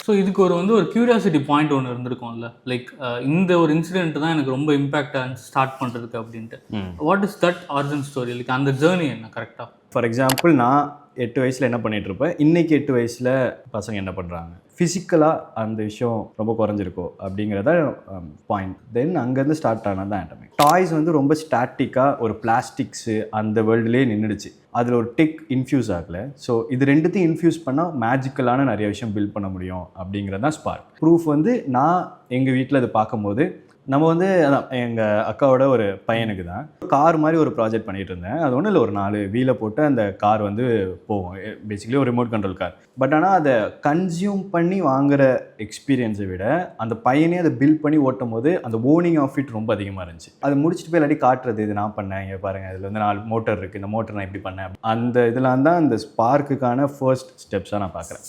So இதுக்கு ஒரு curiosity point ஒன்று இருந்திருக்கும்ல, லைக் இந்த ஒரு இன்சிடென்ட் தான் எனக்கு ரொம்ப இம்பாக்டாக ஸ்டார்ட் பண்ணுறதுக்கு அப்படின்ட்டு. What is that origin story? Like அந்த ஜேர்னி என்ன கரெக்டாக? ஃபார் எக்ஸாம்பிள், நான் 8 வயசில் என்ன பண்ணிகிட்ருப்பேன், இன்றைக்கி 8 வயசில் பசங்க என்ன பண்ணுறாங்க, ஃபிசிக்கலாக அந்த விஷயம் ரொம்ப குறைஞ்சிருக்கோ அப்படிங்கிறத பாயிண்ட். தென் அங்கேருந்து ஸ்டார்ட் ஆனது தான் ஆட்டமிக். டாய்ஸ் ரொம்ப ஸ்டாட்டிக்காக ஒரு பிளாஸ்டிக்ஸு அந்த வேர்ல்டுலேயே நின்றுடுச்சு. அதில் ஒரு டெக் இன்ஃப்யூஸ் ஆகலை. ஸோ இது ரெண்டுத்தையும் இன்ஃப்யூஸ் பண்ணால் மேஜிக்கலான நிறைய விஷயம் பில்ட் பண்ண முடியும் அப்படிங்கிறது தான் ஸ்பார்க். ப்ரூஃப் நான் எங்கள் வீட்டில் இது பார்க்கும்போது, நம்ம அதான் எங்கள் அக்காவோட ஒரு பையனுக்கு தான் கார் மாதிரி ஒரு ப்ராஜெக்ட் பண்ணிகிட்டு இருந்தேன். அது ஒன்றும் இல்லை, ஒரு 4 வீலை போட்டு அந்த கார் போகும். பேசிக்கலி ஒரு ரிமோட் கண்ட்ரோல் கார். பட் ஆனால் அதை கன்சியூம் பண்ணி வாங்குகிற எக்ஸ்பீரியன்ஸை விட அந்த பையனே அதை பில்ட் பண்ணி ஓட்டும் போது அந்த ஓனிங் ஆஃப் இட் ரொம்ப அதிகமாக இருந்துச்சு. அது முடிச்சுட்டு போய் இல்லாட்டி காட்டுறது, இது நான் பண்ணேன், இங்கே பாருங்கள், இதில் 4 மோட்டர் இருக்குது, இந்த மோட்டர் நான் இப்படி பண்ணேன். அந்த இதெல்லாம் தான் அந்த ஸ்பார்க்குக்கான ஃபர்ஸ்ட் ஸ்டெப்ஸாக நான் பார்க்குறேன்.